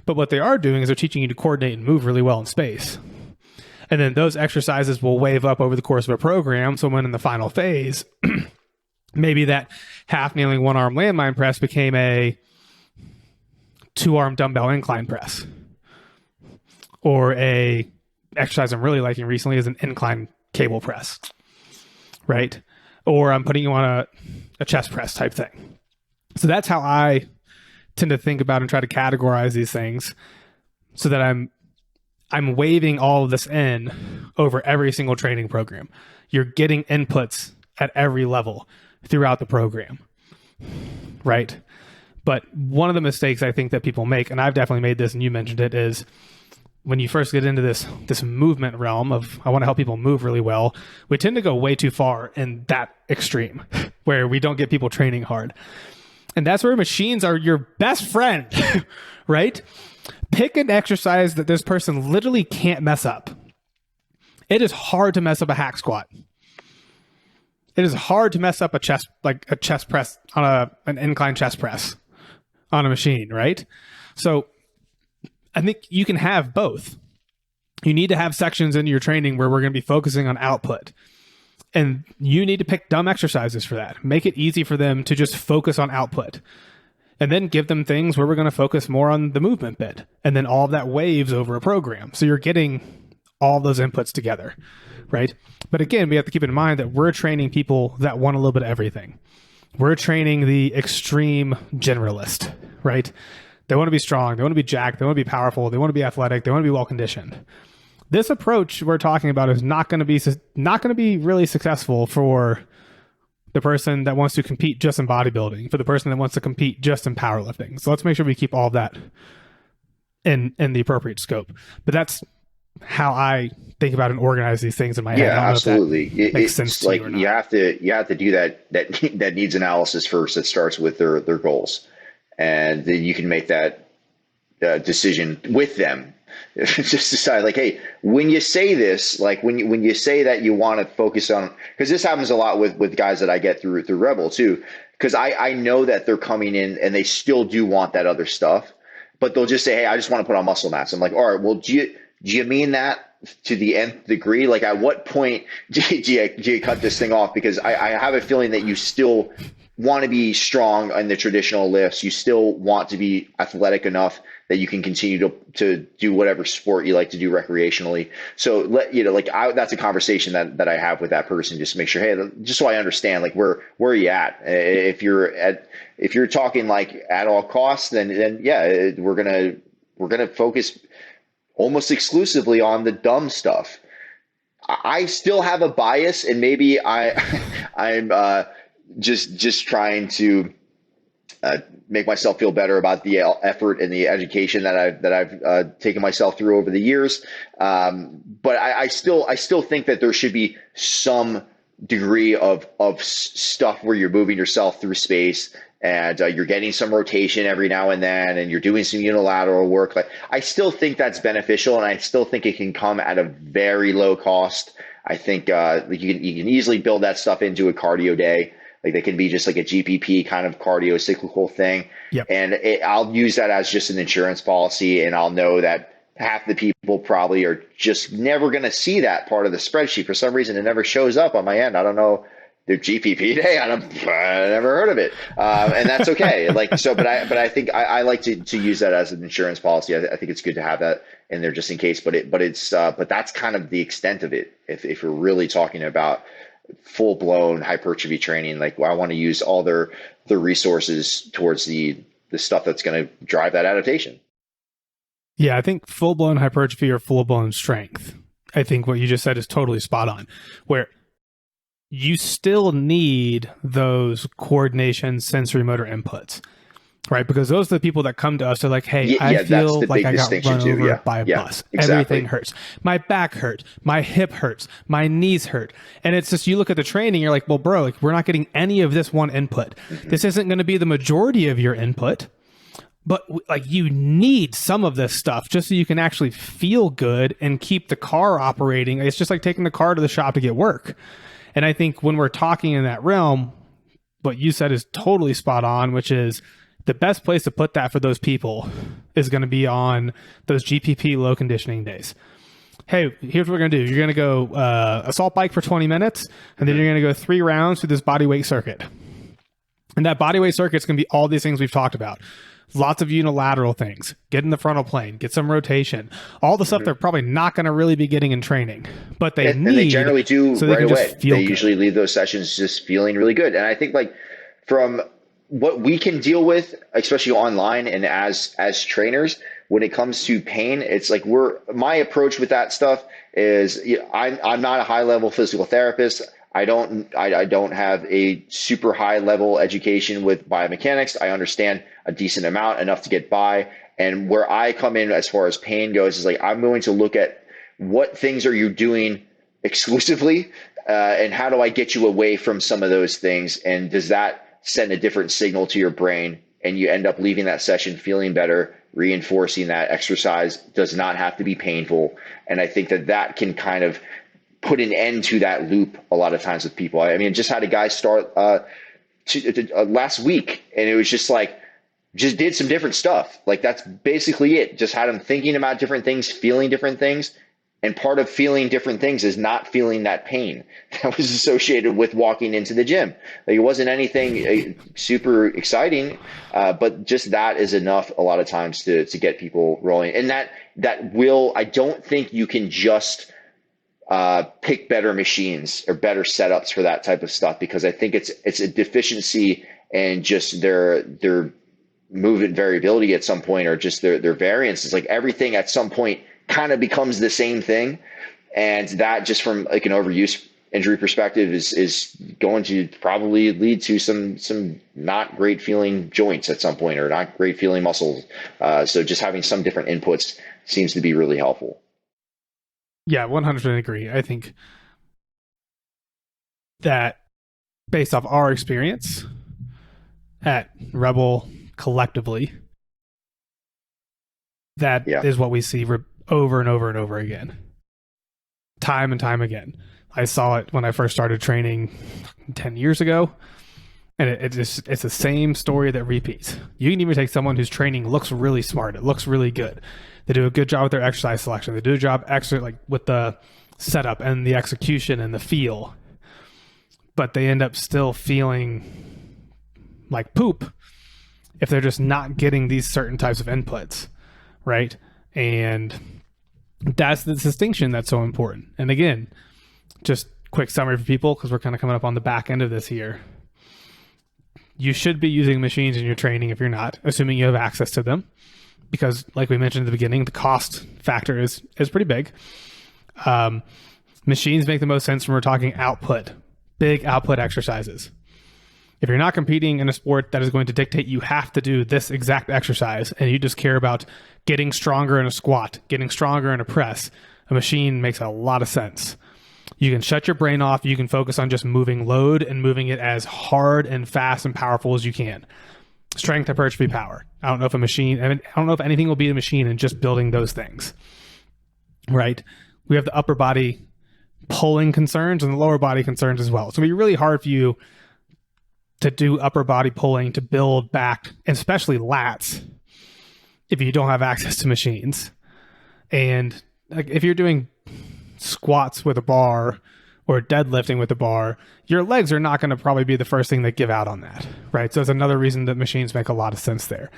But what they are doing is they're teaching you to coordinate and move really well in space. And then those exercises will wave up over the course of a program. So when in the final phase, maybe that half kneeling one arm landmine press became a 2-arm dumbbell incline press. Or a exercise I'm really liking recently is an incline cable press, right? Or I'm putting you on a chest press type thing. So that's how I tend to think about and try to categorize these things so that I'm waving all of this in over every single training program. You're getting inputs at every level throughout the program, right? But one of the mistakes I think that people make, and I've definitely made this and you mentioned it, is when you first get into this movement realm of I want to help people move really well, we tend to go way too far in that extreme where we don't get people training hard. And that's where machines are your best friend, right? Pick an exercise that this person literally can't mess up. It is hard to mess up a hack squat. It is hard to mess up a chest press on an incline chest press on a machine, right? So I think you can have both. You need to have sections in your training where we're going to be focusing on output. And you need to pick dumb exercises for that. Make it easy for them to just focus on output. And then give them things where we're going to focus more on the movement bit. And then all of that waves over a program. So you're getting all those inputs together, right? But again, we have to keep in mind that we're training people that want a little bit of everything. We're training the extreme generalist, right? They want to be strong. They want to be jacked. They want to be powerful. They want to be athletic. They want to be well conditioned. This approach we're talking about is not going to be really successful for the person that wants to compete just in bodybuilding, for the person that wants to compete just in powerlifting. So let's make sure we keep all of that in the appropriate scope. But that's how I think about and organize these things in my head. Yeah, absolutely. Makes sense like to you have to do that needs analysis first. It starts with their goals, and then you can make that decision with them. Just decide like, hey, when you say this, like when you say that you want to focus on, because this happens a lot with guys that I get through Rebel too, because I know that they're coming in and they still do want that other stuff, but they'll just say, hey, I just want to put on muscle mass. I'm like, all right, well, do you mean that to the nth degree? Like at what point do you cut this thing off? Because I have a feeling that you still want to be strong in the traditional lifts. You still want to be athletic enough that you can continue to do whatever sport you like to do recreationally. So that's a conversation that I have with that person, just to make sure, hey, just so I understand, like where are you at? If you're talking like at all costs, then yeah, we're gonna focus almost exclusively on the dumb stuff. I still have a bias, and maybe I'm just trying to make myself feel better about the effort and the education that I've taken myself through over the years. But I still think that there should be some degree of stuff where you're moving yourself through space and you're getting some rotation every now and then, and you're doing some unilateral work. Like I still think that's beneficial, and I still think it can come at a very low cost. I think like you can easily build that stuff into a cardio day. Like they can be just like a GPP kind of cardio cyclical thing. Yep. And I'll use that as just an insurance policy, and I'll know that half the people probably are just never going to see that part of the spreadsheet. For some reason, it never shows up on my end. I don't know. The GPP day, I never heard of it, and that's okay. But I think I like to use that as an insurance policy. I think it's good to have that in there just in case. But that's kind of the extent of it. If we're really talking about full blown hypertrophy training. Like I want to use all their resources towards the stuff that's going to drive that adaptation. Yeah, I think full blown hypertrophy or full blown strength. I think what you just said is totally spot on, where you still need those coordination sensory motor inputs, right? Because those are the people that come to us. They're like, hey, I feel like I got run over by a bus. Exactly. Everything hurts. My back hurts. My hip hurts. My knees hurt. And it's just, you look at the training, you're like, well, bro, like, we're not getting any of this one input. Mm-hmm. This isn't going to be the majority of your input. But like, you need some of this stuff just so you can actually feel good and keep the car operating. It's just like taking the car to the shop to get work. And I think when we're talking in that realm, what you said is totally spot on, which is the best place to put that for those people is going to be on those GPP low conditioning days. Hey, here's what we're going to do. You're going to go assault bike for 20 minutes, and then you're going to go 3 rounds through this bodyweight circuit. And that bodyweight circuit is going to be all these things we've talked about. Lots of unilateral things. Get in the frontal plane. Get some rotation. All the stuff they're probably not going to really be getting in training, but they need. And they generally do so right away. They good. Usually leave those sessions just feeling really good. And I think like from what we can deal with, especially online and as trainers, when it comes to pain, it's like my approach with that stuff is, I'm not a high level physical therapist. I don't have a super high level education with biomechanics. I understand a decent amount, enough to get by. And where I come in as far as pain goes is like, I'm going to look at what things are you doing exclusively, and how do I get you away from some of those things? And does that send a different signal to your brain? And you end up leaving that session feeling better, reinforcing that exercise does not have to be painful. And I think that can kind of put an end to that loop a lot of times with people. I mean, just had a guy start last week, and it was just like, just did some different stuff. Like, that's basically it. Just had him thinking about different things, feeling different things. And part of feeling different things is not feeling that pain that was associated with walking into the gym. Like, it wasn't anything super exciting, but just that is enough a lot of times to get people rolling. And that will, I don't think you can just pick better machines or better setups for that type of stuff, because I think it's a deficiency in just their movement variability at some point, or just their variance. It's like everything at some point kind of becomes the same thing. And that, just from like an overuse injury perspective, is going to probably lead to some not great feeling joints at some point, or not great feeling muscles. So just having some different inputs seems to be really helpful. Yeah, 100% agree. I think that based off our experience at Rebel collectively, that is what we see over and over and over again. Time and time again. I saw it when I first started training 10 years ago, and it's the same story that repeats. You can even take someone whose training looks really smart. It looks really good. They do a good job with their exercise selection. They do a job like with the setup and the execution and the feel, but they end up still feeling like poop if they're just not getting these certain types of inputs, right? And that's the distinction that's so important. And again, just quick summary for people, because we're kind of coming up on the back end of this here. You should be using machines in your training if you're not, assuming you have access to them, because like we mentioned at the beginning, the cost factor is pretty big. Machines make the most sense when we're talking output, big output exercises. If you're not competing in a sport that is going to dictate you have to do this exact exercise, and you just care about getting stronger in a squat, getting stronger in a press, a machine makes a lot of sense. You can shut your brain off. You can focus on just moving load and moving it as hard and fast and powerful as you can. Strength, hypertrophy, power. I don't know if anything will beat a machine in just building those things, right? We have the upper body pulling concerns and the lower body concerns as well. So it'll be really hard for you to do upper body pulling to build back, especially lats, if you don't have access to machines. And like, if you're doing squats with a bar or deadlifting with a bar, your legs are not going to probably be the first thing that give out on that, right? So it's another reason that machines make a lot of sense there.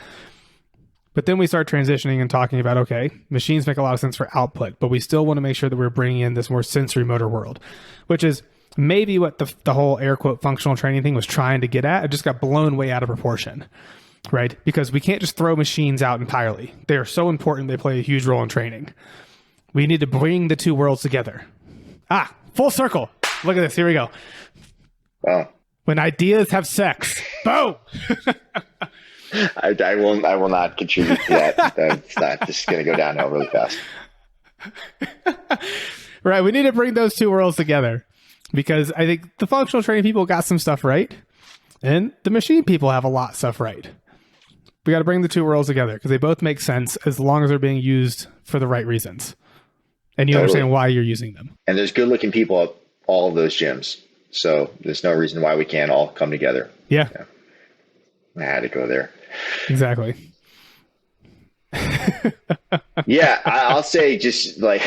But then we start transitioning and talking about, okay, machines make a lot of sense for output, but we still want to make sure that we're bringing in this more sensory motor world, which is maybe what the whole air quote functional training thing was trying to get at, it just got blown way out of proportion, right? Because we can't just throw machines out entirely. They are so important. They play a huge role in training. We need to bring the two worlds together. Full circle. Look at this. Here we go. Wow. When ideas have sex. Boom. I will not contribute to that. That's not just going to go downhill really fast. Right. We need to bring those two worlds together because I think the functional training people got some stuff right and the machine people have a lot of stuff right. We got to bring the two worlds together because they both make sense as long as they're being used for the right reasons. And you understand why you're using them. And there's good looking people at all of those gyms. So there's no reason why we can't all come together. Yeah. I had to go there. Exactly. Yeah, I'll say just like,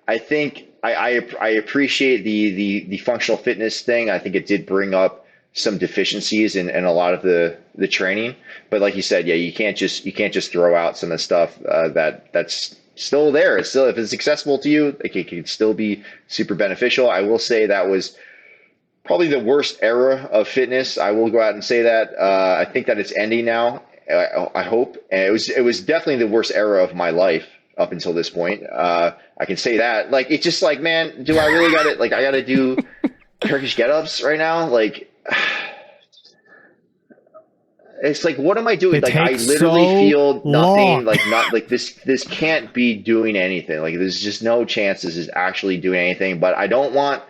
I think I appreciate the functional fitness thing. I think it did bring up some deficiencies in a lot of the training. But like you said, yeah, you can't just throw out some of the stuff that's still there. It's still, if it's accessible to you, it can still be super beneficial. I will say that was probably the worst era of fitness. I will go out and say that. I think that it's ending now. I hope. And it was definitely the worst era of my life up until this point. I can say that. Like, it's just like, man, do I really got it? Like, I got to do Turkish get-ups right now? Like, it's like, what am I doing? Like, I literally feel nothing. Like, not like this can't be doing anything. Like, there's just no chance this is actually doing anything. But I don't want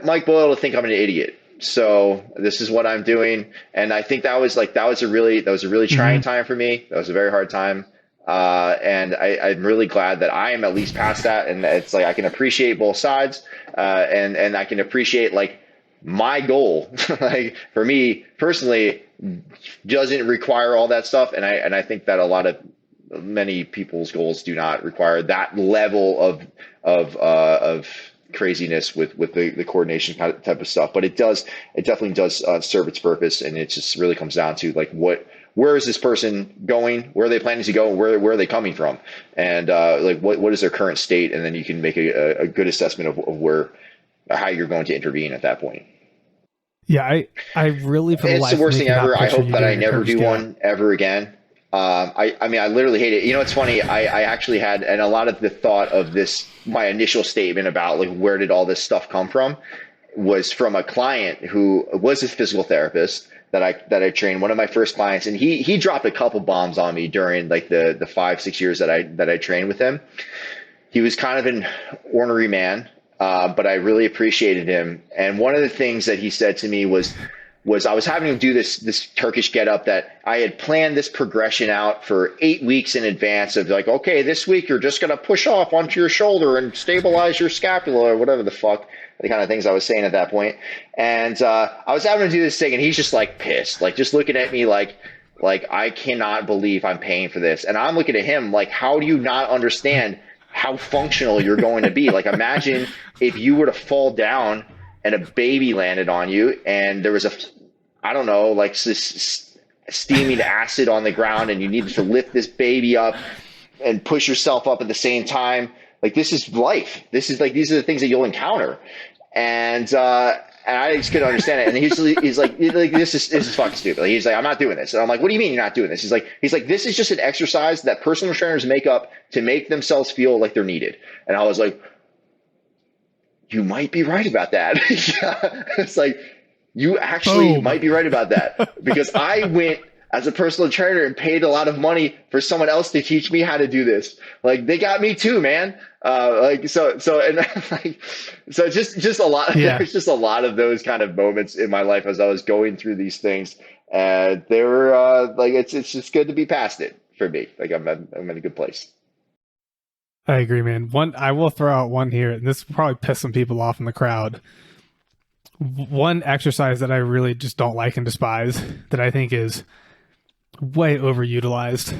Mike Boyle to think I'm an idiot. So this is what I'm doing. And I think that was a really trying time for me. That was a very hard time. And I'm really glad that I am at least past that. And it's like, I can appreciate both sides. And I can appreciate like my goal, like for me personally, doesn't require all that stuff. And I think that many people's goals do not require that level of craziness with the coordination type of stuff, but it definitely does serve its purpose. And it just really comes down to like, where is this person going? Where are they planning to go? Where are they coming from? And like, what is their current state? And then you can make a good assessment of how you're going to intervene at that point. Yeah, I really, for the it's life the worst thing ever. I hope that I never do one scale. ever again. I mean, I literally hate it. You know, it's funny. I actually had, and a lot of the thought of this, my initial statement about like, where did all this stuff come from, was from a client who was a physical therapist that I trained, one of my first clients. And he dropped a couple bombs on me during like the 5-6 years that I trained with him. He was kind of an ornery man, but I really appreciated him. And one of the things that he said to me was I was having to do this Turkish get up that I had planned this progression out for 8 weeks in advance of like, okay, this week you're just going to push off onto your shoulder and stabilize your scapula or whatever the fuck, the kind of things I was saying at that point. And I was having to do this thing and he's just like pissed, like just looking at me like I cannot believe I'm paying for this. And I'm looking at him like, how do you not understand how functional you're going to be? Like, imagine if you were to fall down and a baby landed on you and there was like this steaming acid on the ground and you needed to lift this baby up and push yourself up at the same time. Like, this is life. This is like, these are the things that you'll encounter. And I just couldn't understand it. And he's like, this is fucking stupid. Like, he's like, I'm not doing this. And I'm like, what do you mean you're not doing this? He's like, this is just an exercise that personal trainers make up to make themselves feel like they're needed. And I was like, you might be right about that. Yeah. It's like, you actually might be right about that, because I went as a personal trainer and paid a lot of money for someone else to teach me how to do this. Like, they got me too, man. So just a lot. Yeah. There's just a lot of those kind of moments in my life as I was going through these things. And they were like, it's just good to be past it for me. Like, I'm in a good place. I agree, man. I will throw out one here, and this will probably piss some people off in the crowd. One exercise that I really just don't like and despise, that I think is way overutilized.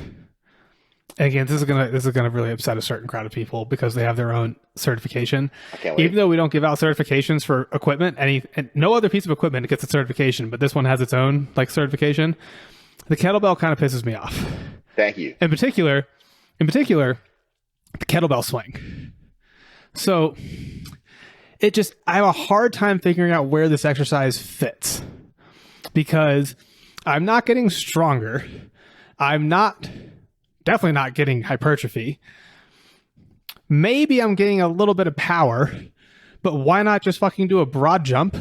Again, this is gonna really upset a certain crowd of people because they have their own certification. Even though we don't give out certifications for equipment, and no other piece of equipment gets a certification, but this one has its own like certification. The kettlebell kind of pisses me off. Thank you. In particular, the kettlebell swing. So I have a hard time figuring out where this exercise fits because I'm not getting stronger. I'm definitely not getting hypertrophy. Maybe I'm getting a little bit of power, but why not just fucking do a broad jump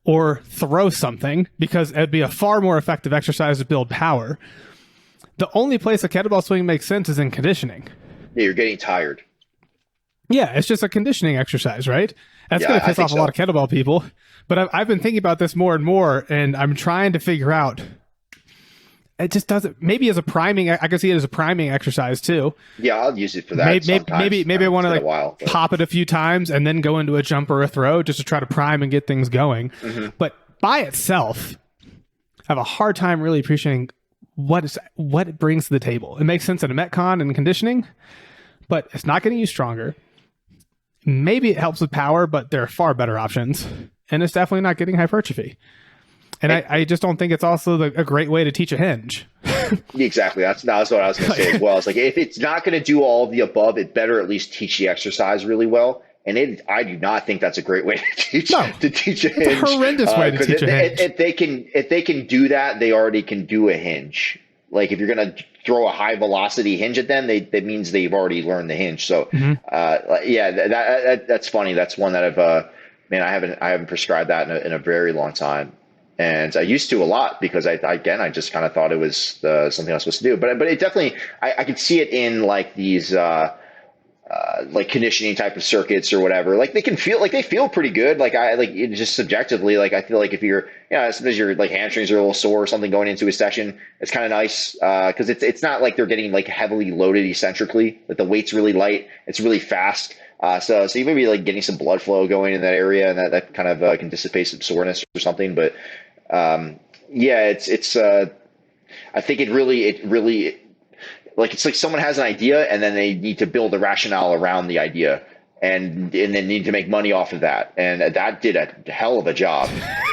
or throw something? Because it'd be a far more effective exercise to build power. The only place a kettlebell swing makes sense is in conditioning. Yeah, you're getting tired. Yeah, it's just a conditioning exercise, right? That's going to piss off a lot of kettlebell people. But I've been thinking about this more and more, and I'm trying to figure out. It just doesn't. Maybe as a priming, I can see it as a priming exercise too. Yeah, I'll use it for that. Maybe I want to pop it a few times and then go into a jump or a throw just to try to prime and get things going. Mm-hmm. But by itself, I have a hard time really appreciating what it brings to the table. It makes sense in a Metcon and conditioning, but it's not getting you stronger. Maybe it helps with power, but there are far better options, and it's definitely not getting hypertrophy. And I just don't think it's also a great way to teach a hinge. Exactly. That's what I was going to say as well. It's like, if it's not going to do all of the above, it better at least teach the exercise really well. And I do not think that's a great way to teach a hinge. It's a horrendous way to teach a hinge. If they can do that, they already can do a hinge. Like if you're going to throw a high velocity hinge at them, that means they've already learned the hinge. So that's funny. That's one that I haven't prescribed that in a very long time. And I used to a lot because I just kind of thought it was something I was supposed to do. But it definitely, I could see it in like these like conditioning type of circuits or whatever. Like they feel pretty good. Like just subjectively, like I feel like if you're, sometimes your like hamstrings are a little sore or something going into a session, it's kind of nice because it's not like they're getting like heavily loaded eccentrically. Like the weight's really light, it's really fast. So you may be like getting some blood flow going in that area, and that kind of can dissipate some soreness or something. But it's I think it really like it's like someone has an idea and then they need to build a rationale around the idea and then need to make money off of that. And that did a hell of a job.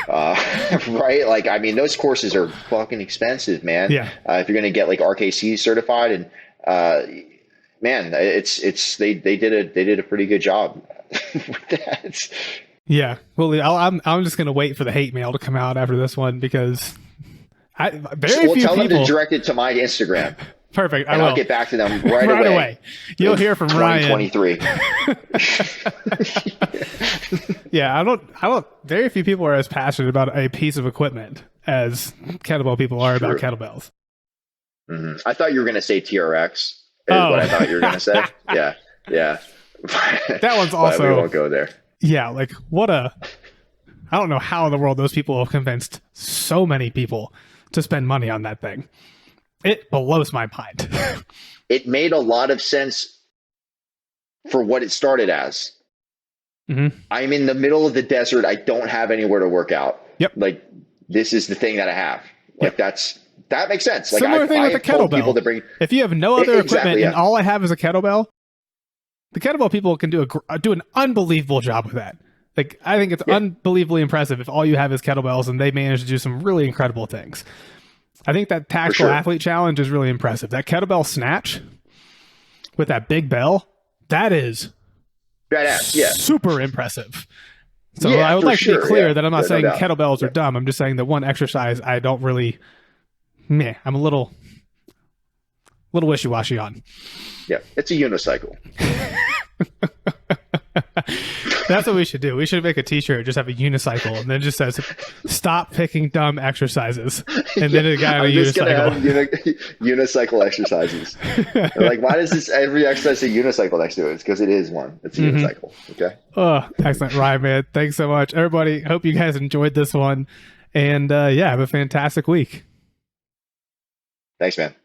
Right? Like, I mean, those courses are fucking expensive, man. Yeah. If you're going to get like RKC certified and, man, they did a pretty good job with that. Yeah. Well, I'm just going to wait for the hate mail to come out after this one because tell them to direct it to my Instagram. Perfect. And I'll get back to them right away. You'll hear from 2023. Ryan. Yeah, I don't. Very few people are as passionate about a piece of equipment as kettlebell people are about kettlebells. Mm-hmm. I thought you were going to say TRX. Is what I thought you were going to say. Yeah. That one's also. We won't go there. Yeah, like I don't know how in the world those people have convinced so many people to spend money on that thing. It blows my mind. It made a lot of sense for what it started as. Mm-hmm. I'm in the middle of the desert. I don't have anywhere to work out. Yep. Like this is the thing that I have. Like that makes sense. Like Similar thing with a kettlebell. If you have no other equipment and all I have is a kettlebell, the kettlebell people can do an unbelievable job with that. Like I think it's unbelievably impressive if all you have is kettlebells and they manage to do some really incredible things. I think that tactical athlete challenge is really impressive. That kettlebell snatch with that big bell, that is badass. Yeah, super impressive. So I would like to be clear that I'm not saying kettlebells are dumb. I'm just saying that one exercise I don't really, I'm a little wishy-washy on. Yeah, it's a unicycle. That's what we should do. We should make a t-shirt, just have a unicycle, and then it just says, stop picking dumb exercises. And then a guy on a unicycle. Unicycle exercises. Like, why does every exercise say unicycle next to it? It's because it is one. It's a unicycle. Okay. Oh, excellent. Ryan, man. Thanks so much. Everybody, hope you guys enjoyed this one. And have a fantastic week. Thanks, man.